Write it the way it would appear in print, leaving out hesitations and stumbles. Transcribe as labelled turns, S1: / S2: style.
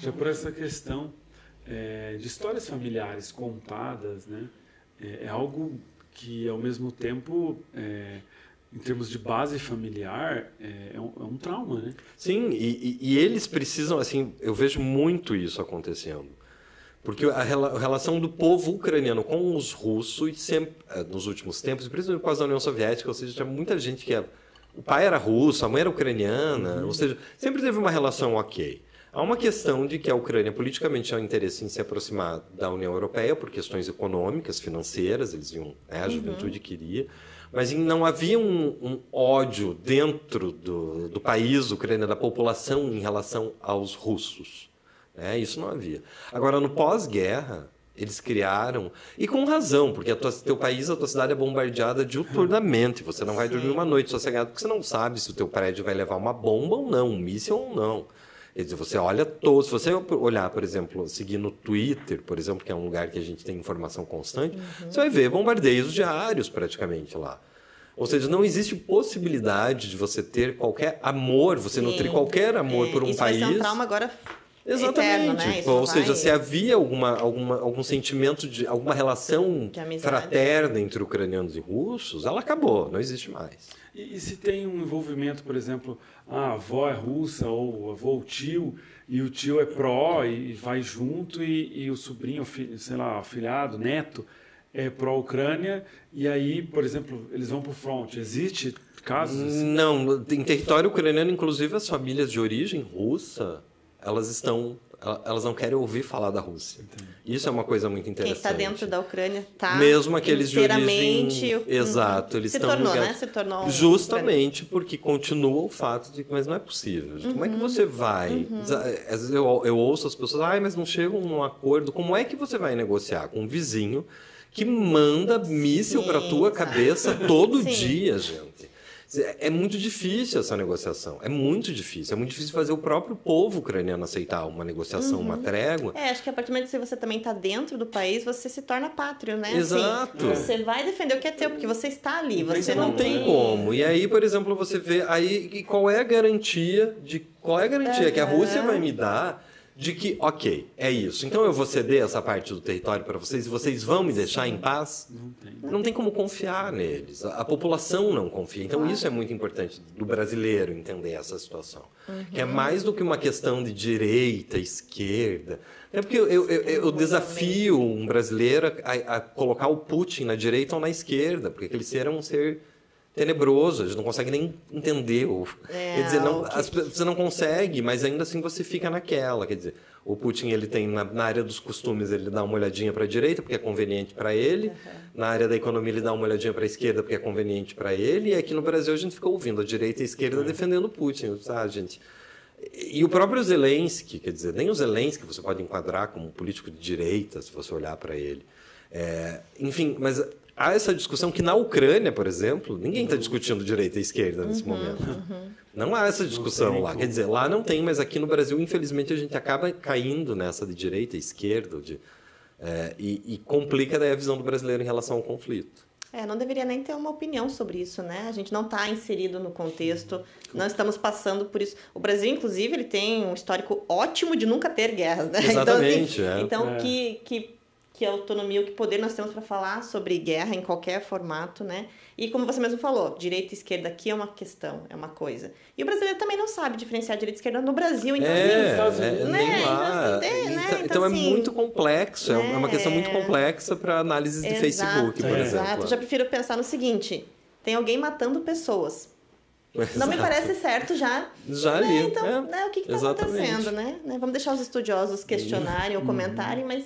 S1: Já por essa questão de histórias familiares contadas, né? É algo que, ao mesmo tempo, em termos de base familiar, é um trauma, né?
S2: Sim, e eles precisam, assim, eu vejo muito isso acontecendo. Porque a relação do povo ucraniano com os russos, sempre, nos últimos tempos, principalmente por causa da União Soviética, ou seja, tinha muita gente que... O pai era russo, a mãe era ucraniana, ou seja, sempre teve uma relação ok. Há uma questão de que a Ucrânia politicamente tinha um interesse em se aproximar da União Europeia por questões econômicas, financeiras, eles viam, a juventude queria, mas não havia um ódio dentro do país, Ucrânia, da população em relação aos russos. Isso não havia. Agora, no pós-guerra, eles criaram, e com razão, porque teu país, a tua cidade é bombardeada diuturnamente, você não vai dormir uma noite sossegado, porque você não sabe se o teu prédio vai levar uma bomba ou não, um míssil ou não. Quer dizer, você olha todos, se você olhar, por exemplo, seguir no Twitter, por exemplo, que é um lugar que a gente tem informação constante, você vai ver bombardeios diários praticamente lá. Ou seja, não existe possibilidade de você ter qualquer amor, você nutrir qualquer amor por um
S3: isso
S2: país.
S3: Isso vai ser um trauma agora.
S2: Exatamente.
S3: Eterno, né?
S2: Ou seja, se havia algum sentimento de alguma relação fraterna entre ucranianos e russos, ela acabou, não existe mais.
S1: E se tem um envolvimento, por exemplo, a avó é russa ou o avô, o tio, e o tio é pró e vai junto, e o sobrinho, sei lá, afilhado, neto, é pró-Ucrânia, e aí, por exemplo, eles vão para o front. Existe casos assim?
S2: Não, em território ucraniano, inclusive as famílias de origem russa, elas não querem ouvir falar da Rússia. Entendi. Isso é uma coisa muito interessante.
S3: Quem está dentro da Ucrânia está
S2: mesmo aqueles de origem... Exato, eles
S3: estão
S2: ligados.
S3: Né? Se tornou
S2: justamente porque continua o fato de que mas não é possível. Como é que você vai... Às vezes eu ouço as pessoas, mas não chegam num acordo. Como é que você vai negociar com um vizinho que manda míssil para a tua cabeça todo dia, gente? É muito difícil essa negociação. É muito difícil. É muito difícil fazer o próprio povo ucraniano aceitar uma negociação, uma trégua.
S3: Acho que a partir do momento que você também está dentro do país, você se torna pátrio, né?
S2: Exato.
S3: Assim, você vai defender o que é teu, porque você está ali. Você
S2: não tem como. E aí, por exemplo, você vê... Aí, qual é a garantia que a Rússia vai me dar de que, ok, é isso. Então eu vou ceder essa parte do território para vocês e vocês vão me deixar em paz? Não tem como confiar neles. A população não confia. Então isso é muito importante do brasileiro entender essa situação. Que é mais do que uma questão de direita, esquerda. É porque eu desafio um brasileiro a colocar o Putin na direita ou na esquerda, porque aquele ser é um ser tenebroso, a gente não consegue nem entender. Quer dizer, você não consegue, mas ainda assim você fica naquela. Quer dizer, o Putin ele tem na área dos costumes ele dá uma olhadinha para a direita porque é conveniente para ele, na área da economia ele dá uma olhadinha para a esquerda porque é conveniente para ele, e aqui no Brasil a gente fica ouvindo a direita e a esquerda defendendo o Putin, sabe, gente? E o próprio Zelensky, quer dizer, nem o Zelensky você pode enquadrar como um político de direita, se você olhar para ele. Enfim, mas há essa discussão que na Ucrânia, por exemplo, ninguém está discutindo direita e esquerda nesse momento. Não há essa discussão lá. Quer dizer, lá não tem, mas aqui no Brasil, infelizmente, a gente acaba caindo nessa de direita e esquerda. E complica daí a visão do brasileiro em relação ao conflito.
S3: Não deveria nem ter uma opinião sobre isso, né? A gente não está inserido no contexto, não estamos passando por isso. O Brasil, inclusive, ele tem um histórico ótimo de nunca ter guerras, né?
S2: Exatamente.
S3: Então, que autonomia, que poder nós temos para falar sobre guerra em qualquer formato, né? E como você mesmo falou, direita e esquerda aqui é uma questão, é uma coisa. E o brasileiro também não sabe diferenciar direita e esquerda no Brasil, então
S2: nem lá. Então é muito complexo, é uma questão muito complexa para análises de Facebook, por exemplo.
S3: Exato, eu já prefiro pensar no seguinte, tem alguém matando pessoas. Não me parece certo já.
S2: Ali.
S3: Então, o que está acontecendo, né? Vamos deixar os estudiosos questionarem ou comentarem, mas...